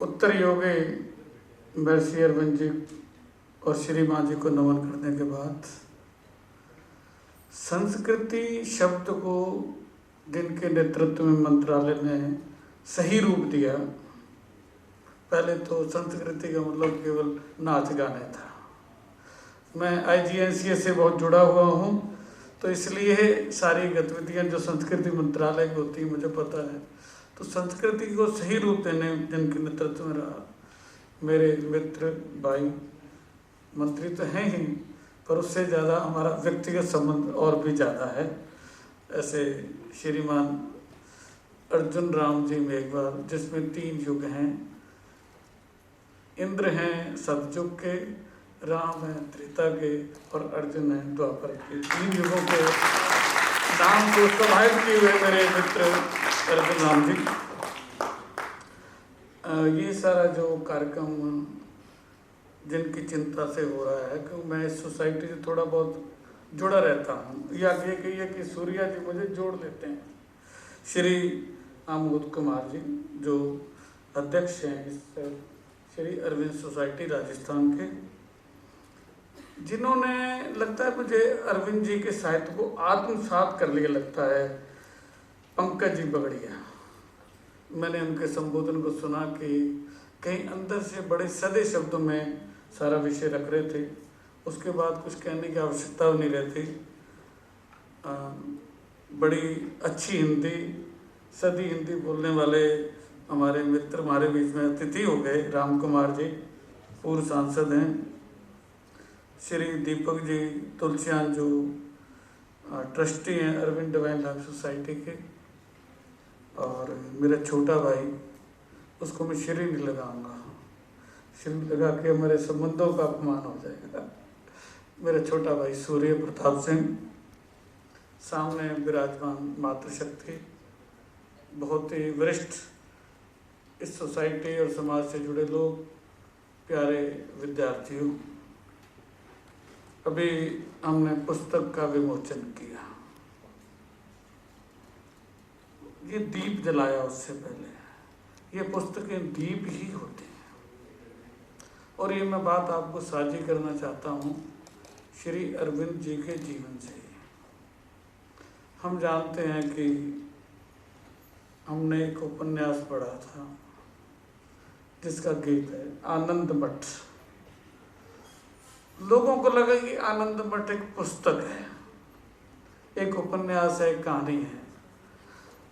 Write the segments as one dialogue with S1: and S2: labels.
S1: उत्तर योगे महर्षि अरविंद जी और श्री माँ जी को नमन करने के बाद संस्कृति शब्द को जिनके नेतृत्व में मंत्रालय ने सही रूप दिया। पहले तो संस्कृति का मतलब केवल नाच गाने था। मैं IGNCA से बहुत जुड़ा हुआ हूँ, तो इसलिए सारी गतिविधियाँ जो संस्कृति मंत्रालय की होती है मुझे पता है। तो संस्कृति को सही रूप देने जिनके नेतृत्व में रहा मेरे मित्र भाई, मंत्री तो हैं ही, पर उससे ज़्यादा हमारा व्यक्तिगत संबंध और भी ज़्यादा है। ऐसे श्रीमान अर्जुन राम जी मेघवाल, जिसमें 3 युग हैं, इंद्र हैं सतयुग के, राम हैं त्रेता के और अर्जुन हैं द्वापर के। 3 युगों के नाम को प्रभावित किए हुए मेरे मित्र अर्जुन राम जी। ये सारा जो कार्यक्रम जिनकी चिंता से हो रहा है, क्योंकि मैं इस सोसाइटी से थोड़ा बहुत जुड़ा रहता हूँ, या ये कहिए कि सूर्या जी मुझे जोड़ लेते हैं। श्री आमोद कुमार जी जो अध्यक्ष हैं इस श्री अरविंद सोसाइटी राजस्थान के, जिन्होंने लगता है मुझे अरविंद जी के साहित्य को आत्मसात कर लिया लगता है। पंकज जी बगड़िया, मैंने उनके संबोधन को सुना कि कहीं अंदर से बड़े सदे शब्दों में सारा विषय रख रहे थे। उसके बाद कुछ कहने की आवश्यकता नहीं रहती। बड़ी अच्छी हिंदी, सदी हिंदी बोलने वाले हमारे मित्र हमारे बीच में अतिथि हो गए। राम कुमार जी पूर्व सांसद हैं, श्री दीपक जी तुलसियान जो ट्रस्टी हैं अरविंद डिवाइन लाइफ सोसाइटी के, और मेरा छोटा भाई, उसको मैं श्री नहीं लगाऊंगा, श्री लगा के हमारे संबंधों का अपमान हो जाएगा। मेरा छोटा भाई सूर्य प्रताप सिंह, सामने विराजमान मातृशक्ति, बहुत ही वरिष्ठ इस सोसाइटी और समाज से जुड़े लोग, प्यारे विद्यार्थियों, अभी हमने पुस्तक का विमोचन किया। ये दीप जलाया उससे पहले। ये पुस्तकें दीप ही होती हैं। और ये मैं बात आपको साझी करना चाहता हूँ श्री अरविंद जी के जीवन से। हम जानते हैं कि हमने एक उपन्यास पढ़ा था जिसका गीत है आनंद मठ। लोगों को लगा कि आनंद मठ एक पुस्तक है, एक उपन्यास है, कहानी है,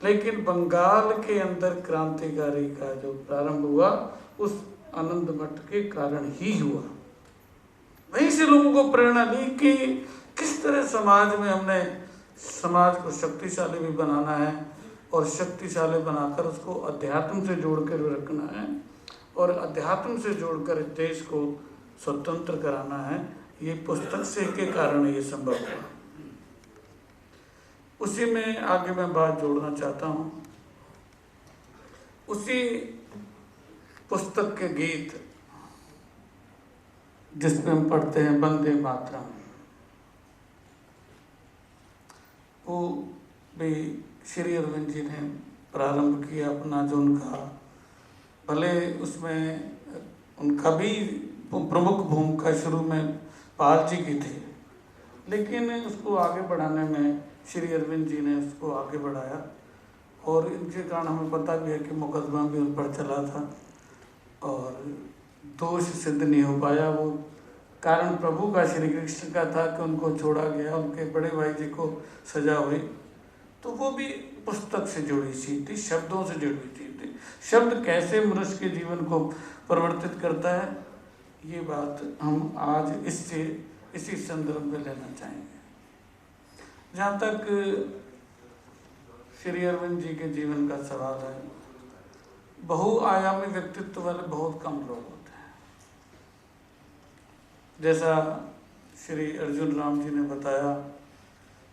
S1: लेकिन बंगाल के अंदर क्रांतिकारी का जो प्रारंभ हुआ उस आनंद मठ के कारण ही हुआ। वहीं से लोगों को प्रेरणा ली कि किस तरह समाज में हमने समाज को शक्तिशाली भी बनाना है, और शक्तिशाली बनाकर उसको अध्यात्म से जोड़ कर रखना है, और अध्यात्म से जोड़कर देश को स्वतंत्र कराना है। ये पुस्तक से के कारण ये संभव हुआ। उसी में आगे मैं बात जोड़ना चाहता हूँ। उसी पुस्तक के गीत जिसमें हम पढ़ते हैं वंदे मातरम, वो भी श्री अरविंद जी ने प्रारंभ किया अपना, जो उनका, भले उसमें उनका भी प्रमुख भूमिका शुरू में पाल जी की थी, लेकिन उसको आगे बढ़ाने में श्री अरविंद जी ने उसको आगे बढ़ाया, और इनके कारण हमें पता भी है कि मुकदमा भी उन पर चला था और दोष सिद्ध नहीं हो पाया। वो कारण प्रभु का, श्री कृष्ण का था कि उनको छोड़ा गया, उनके बड़े भाई जी को सजा हुई। तो वो भी पुस्तक से जुड़ी सी थी, शब्दों से जुड़ी थी। शब्द कैसे मनुष्य के जीवन को परिवर्तित करता है, ये बात हम आज इसी संदर्भ में लेना चाहेंगे। जहाँ तक श्री अरविंद जी के जीवन का सवाल है, बहुआयामी व्यक्तित्व वाले बहुत कम लोग होते हैं। जैसा श्री अर्जुन राम जी ने बताया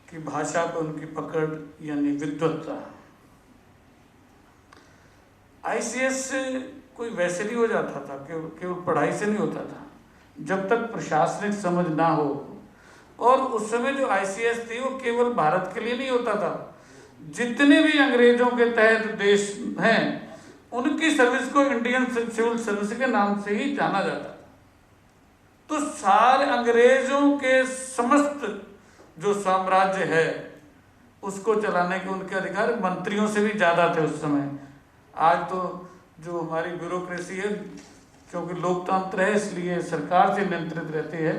S1: कि भाषा पर उनकी पकड़ यानी विद्वत्ता। ICS कोई वैसे नहीं हो जाता था, केवल पढ़ाई से नहीं होता था, जब तक प्रशासनिक समझ ना हो। और उस समय जो ICS थी वो केवल भारत के लिए नहीं होता था, जितने भी अंग्रेजों के तहत देश हैं उनकी सर्विस को इंडियन सिविल सर्विस के नाम से ही जाना जाता था। तो सारे अंग्रेजों के समस्त जो साम्राज्य है उसको चलाने के उनके अधिकार मंत्रियों से भी ज़्यादा थे उस समय। आज तो जो हमारी ब्यूरोक्रेसी है, क्योंकि लोकतंत्र है इसलिए सरकार से नियंत्रित रहती है,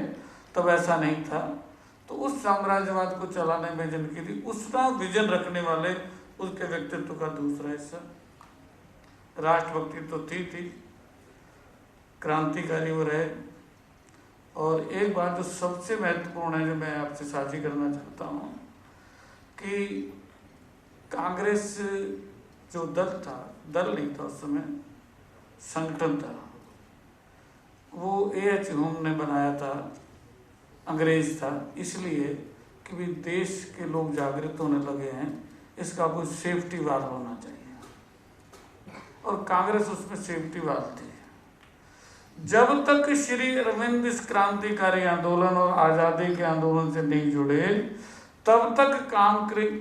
S1: तब ऐसा नहीं था। तो उस साम्राज्यवाद को चलाने में जिनकी थी, उसका विजन रखने वाले उसके व्यक्तित्व का दूसरा हिस्सा राष्ट्रभक्ति तो थी, क्रांतिकारी वो रहे। और एक बात जो सबसे महत्वपूर्ण है जो मैं आपसे साझी करना चाहता हूँ कि कांग्रेस जो दल नहीं था उस समय, संगठन था, वो A.H. ह्यूम ने बनाया था, अंग्रेज था, इसलिए कि भी देश के लोग जागृत होने लगे हैं, इसका कोई सेफ्टी वाल होना चाहिए, और कांग्रेस उसमें सेफ्टी वाल थी। जब तक श्री अरविंद इस क्रांतिकारी आंदोलन और आज़ादी के आंदोलन से नहीं जुड़े, तब तक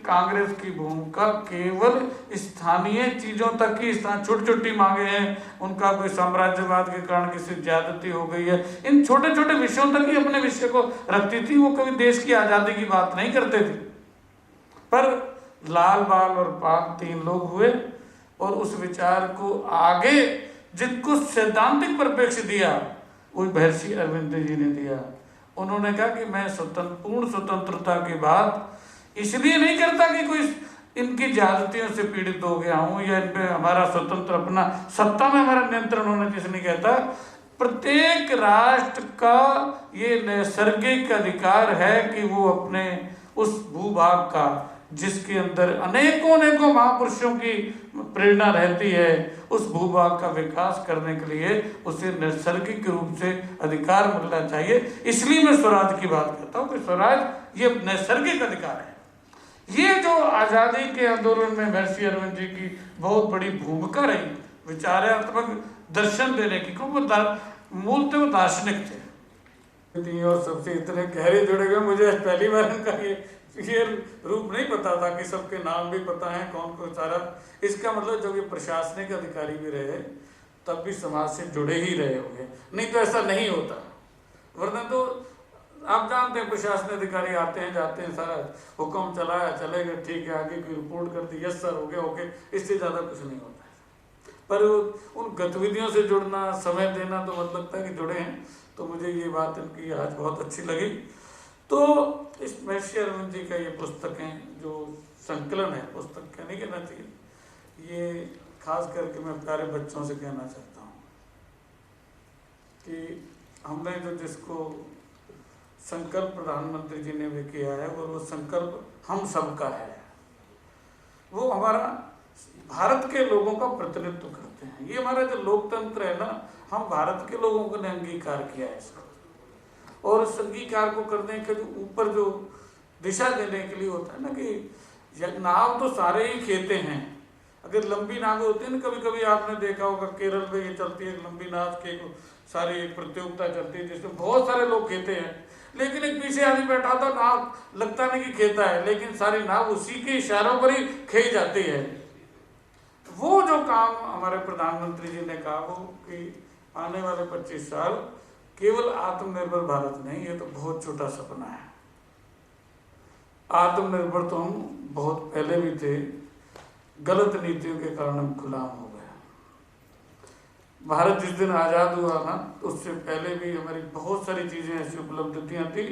S1: कांग्रेस की भूमिका केवल स्थानीय चीज़ों तक ही, छोटी छोटी मांगे हैं, उनका कोई साम्राज्यवाद के कारण किसी ज्यादती हो गई है, इन छोटे छोटे विषयों तक ही अपने विषय को रखती थी। वो कभी देश की आज़ादी की बात नहीं करते थे। पर लाल, बाल और पाल 3 लोग हुए और उस विचार को आगे जिनको सैद्धांतिक परिप्रेक्ष्य दिया वो महर्षि अरविंद जी ने दिया। उन्होंने कहा कि मैं पूर्ण स्वतंत्रता की बात इसलिए नहीं करता कि कोई इनकी ज्यादतियों से पीड़ित हो गया हूँ या इन पे हमारा स्वतंत्र अपना सत्ता में हमारा नियंत्रण होना जिसे नहीं कहता। प्रत्येक राष्ट्र का ये नैसर्गिक अधिकार है कि वो अपने उस भूभाग का, जिसके अंदर अनेकों महापुरुषों की प्रेरणा रहती है, उस भूभाग का विकास करने के लिए उसे नैसर्गिक रूप से अधिकार मिलना चाहिए। इसलिए मैं स्वराज की बात करता हूँ कि स्वराज ये नैसर्गिक अधिकार है। ये जो आज़ादी के आंदोलन में महर्षि अरविंद जी की बहुत बड़ी भूमिका रही, विचारात्मक दर्शन देने की, क्योंकि मूलतः वो दार्शनिक थे और सबसे इतने गहरे जुड़े गए। मुझे पहली बार इनका ये रूप नहीं पता था कि सबके नाम भी पता है, कौन कौन सारा। इसका मतलब जब ये प्रशासनिक अधिकारी भी रहे तब भी समाज से जुड़े ही रहे होंगे, नहीं तो ऐसा नहीं होता। वरना तो आप जानते हैं प्रशासनिक अधिकारी आते हैं जाते हैं, सारा हुक्म चलाया चले गए, ठीक है, आगे की रिपोर्ट कर दी, यस सर हो गया, ओके, इससे ज़्यादा कुछ नहीं होता है। पर उन गतिविधियों से जुड़ना, समय देना, तो मतलब लगता है कि जुड़े हैं। तो मुझे ये बात इनकी आज बहुत अच्छी लगी। तो इस महर्षि अरविंद जी का ये पुस्तकें जो संकलन है, पुस्तक क्या नहीं कहना चाहिए, ये खास करके मैं प्यारे बच्चों से कहना चाहता हूँ कि हमने जो जिसको संकल्प प्रधानमंत्री जी ने भी किया है, वो संकल्प हम सबका है। वो हमारा भारत के लोगों का प्रतिनिधित्व करते हैं। ये हमारा जो लोकतंत्र है ना, हम भारत के लोगों को ने अंगीकार किया है इसको, और इस अंगीकार को करने के जो ऊपर जो दिशा देने के लिए होता है ना कि नाव तो सारे ही खेते हैं। अगर लंबी नावें होती है ना, कभी कभी आपने देखा होगा केरल में ये चलती है लंबी नाव के सारी एक प्रतियोगिता चलती है जिसमें बहुत सारे लोग खेते हैं, लेकिन एक पीछे आदमी बैठा था, नाव लगता नहीं कि खेता है, लेकिन सारी नाव उसी के इशारों पर ही खेई जाती है। वो जो काम हमारे प्रधानमंत्री जी ने कहा वो कि आने वाले 25 साल केवल आत्मनिर्भर भारत नहीं, ये तो बहुत छोटा सपना है। आत्मनिर्भर तो हम बहुत पहले भी थे, गलत नीतियों के कारण हम गुलाम हो गए। भारत जिस दिन आज़ाद हुआ ना, तो उससे पहले भी हमारी बहुत सारी चीज़ें ऐसी उपलब्धियाँ थी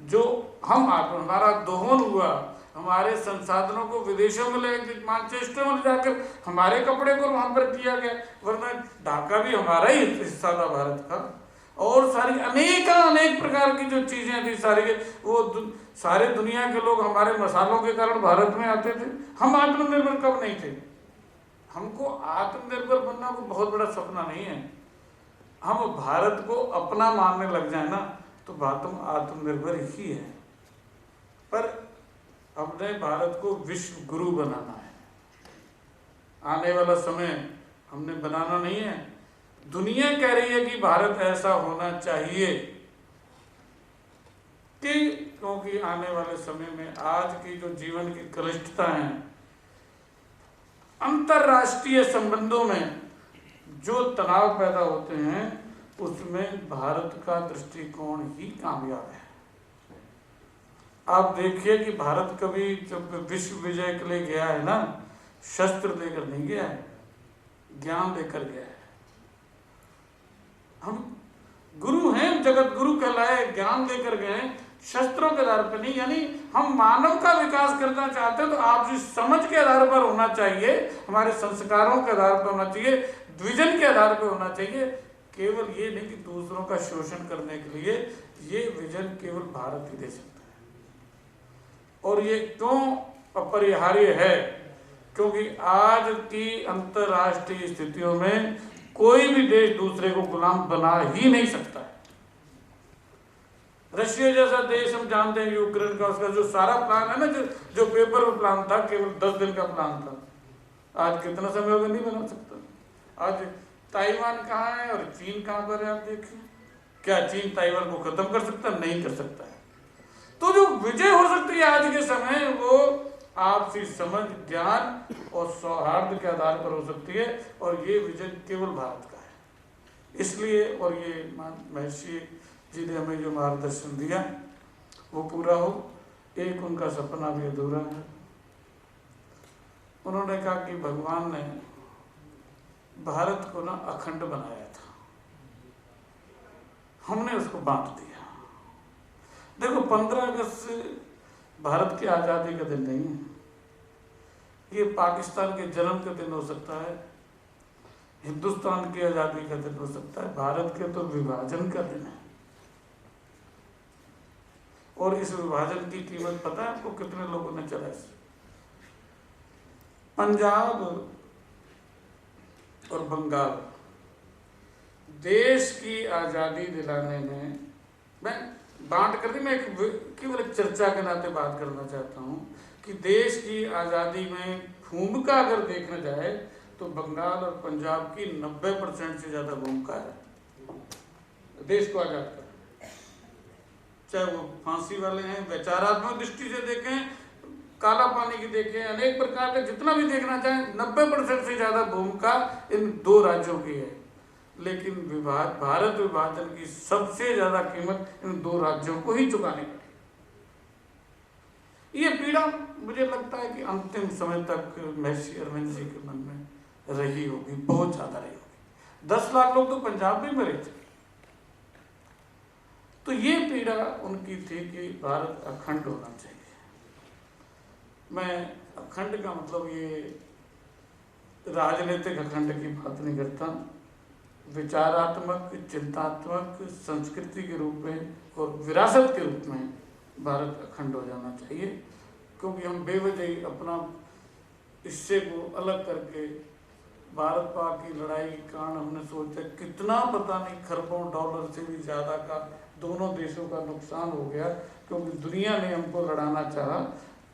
S1: जो हमारा दोहन हुआ, हमारे संसाधनों को विदेशों में ले, मैनचेस्टर में जाकर हमारे कपड़े को वहाँ पर किया गया, वरना ढाका भी हमारा ही हिस्सा था भारत का। और सारी अनेक प्रकार की जो चीज़ें थी सारी, वो सारे दुनिया के लोग हमारे मसालों के कारण भारत में आते थे। हम आत्मनिर्भर कब नहीं थे? हमको आत्मनिर्भर बनना कोई बहुत बड़ा सपना नहीं है। हम भारत को अपना मानने लग जाए ना तो भारत हम आत्मनिर्भर ही है। पर हमने भारत को विश्व गुरु बनाना है। आने वाला समय हमने बनाना नहीं है। दुनिया कह रही है कि भारत ऐसा होना चाहिए, कि क्योंकि आने वाले समय में आज की जो जीवन की क्लिष्टता है, अंतर्राष्ट्रीय संबंधों में जो तनाव पैदा होते हैं उसमें भारत का दृष्टिकोण ही कामयाब है। आप देखिए कि भारत कभी जब विश्व विजय के लिए गया है ना, शस्त्र लेकर नहीं गया है, ज्ञान लेकर गया है। हम गुरु हैं, जगत गुरु कहलाए, ज्ञान लेकर गए, शस्त्रों के आधार पर नहीं। यानी हम मानव का विकास करना चाहते हैं तो आपसी समझ के आधार पर होना चाहिए, हमारे संस्कारों के आधार पर होना चाहिए, विजन के आधार पर होना चाहिए। केवल ये नहीं कि दूसरों का शोषण करने के लिए। ये विजन केवल भारत ही दे सकता है। और ये क्यों अपरिहार्य है? क्योंकि आज की अंतर्राष्ट्रीय स्थितियों में कोई भी देश दूसरे को गुलाम बना ही नहीं सकता है। रशिया जैसा देश हम जानते हैं, यूक्रेन का, उसका जो सारा प्लान है ना, जो पेपर में प्लान था, केवल 10 दिन का प्लान था, आज कितना समय होगा नहीं बना सकता। आज ताइवान कहाँ है और चीन कहाँ पर है? आप देखिए, क्या चीन ताइवान को खत्म कर सकता? नहीं कर सकता है। तो जो विजय हो सकती है आज के समय, वो आपसी समझ, ज्ञान और सौहार्द के आधार पर हो सकती है। और ये विजन केवल भारत का है। इसलिए और ये महर्षि जी ने हमें जो मार्गदर्शन दिया वो पूरा हो। एक उनका सपना भी अधूरा है। उन्होंने कहा कि भगवान ने भारत को ना अखंड बनाया था, हमने उसको बांट दिया। देखो, 15 अगस्त भारत की आज़ादी का दिन नहीं है, ये पाकिस्तान के जन्म का दिन हो सकता है, हिंदुस्तान की आज़ादी का दिन हो सकता है, भारत के तो विभाजन का दिन है। और इस विभाजन की कीमत पता है आपको कितने लोगों ने चला? पंजाब और बंगाल देश की आज़ादी दिलाने में, मैं बांट कर दी, मैं केवल एक चर्चा के नाते बात करना चाहता हूँ कि देश की आज़ादी में भूमिका अगर देखना जाए तो बंगाल और पंजाब की 90% से ज़्यादा भूमिका है देश को आज़ाद करने। चाहे वो फांसी वाले हैं, वैचारात्मक दृष्टि से देखें, काला पानी की देखें, अनेक प्रकार के जितना भी देखना चाहें, 90% से ज़्यादा भूमिका इन 2 राज्यों की है। लेकिन भारत विभाजन की सबसे ज़्यादा कीमत इन 2 राज्यों को ही चुकानी पड़ी। ये पीड़ा मुझे लगता है कि अंतिम समय तक महर्षि अरविंद जी के मन में रही होगी, बहुत ज़्यादा रही होगी। 10 लाख लोग तो पंजाब में मरे थे। तो ये पीड़ा उनकी थी कि भारत अखंड होना चाहिए। मैं अखंड का मतलब ये राजनीतिक अखंड की बात नहीं करता, विचारात्मक, चिंतात्मक, संस्कृति के रूप में और विरासत के रूप में भारत अखंड हो जाना चाहिए। क्योंकि हम बेवजह अपना हिस्से को अलग करके भारत पाक की लड़ाई के कारण हमने सोचा कितना, पता नहीं, खरबों डॉलर से भी ज़्यादा का दोनों देशों का नुकसान हो गया, क्योंकि दुनिया ने हमको लड़ाना चाहा।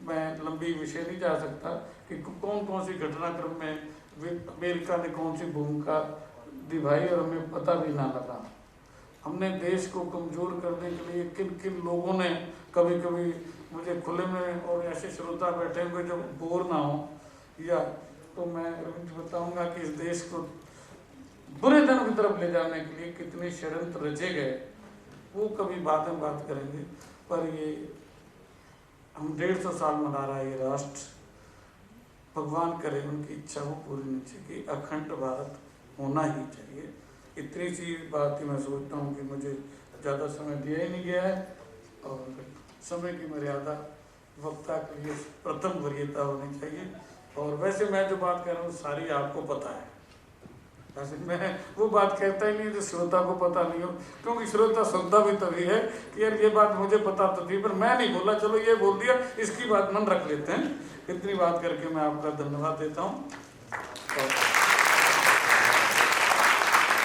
S1: मैं लंबी विषय नहीं जा सकता कि कौन कौन सी घटनाक्रम में अमेरिका ने कौन सी भूमिका निभाई और हमें पता भी ना लगा। हमने देश को कमज़ोर करने के लिए किन किन लोगों ने, कभी कभी मुझे खुले में और ऐसे श्रोता बैठे हुए जो बोर ना हो, या तो मैं बताऊंगा कि इस देश को बुरे दिनों की तरफ ले जाने के लिए कितने षड्यंत्र रचे गए, वो कभी बाद में बात करेंगे। पर ये हम 150 साल मना रहा है ये राष्ट्र, भगवान करे उनकी इच्छा वो पूरी नहीं चाहिए कि अखंड भारत होना ही चाहिए। इतनी सी बात ही मैं सोचता हूँ कि मुझे ज़्यादा समय दिया ही नहीं गया है, और समय की मर्यादा वक्ता के लिए प्रथम वरीयता होनी चाहिए। और वैसे मैं जो बात कर रहा हूँ सारी आपको पता है, वैसे मैं वो बात कहता ही नहीं जो श्रोता को पता नहीं हो, क्योंकि श्रोता सुनता भी तभी है कि यार ये बात मुझे पता तो थी पर मैं नहीं बोला, चलो ये बोल दिया, इसकी बात मन रख लेते हैं। इतनी बात करके मैं आपका धन्यवाद देता हूँ।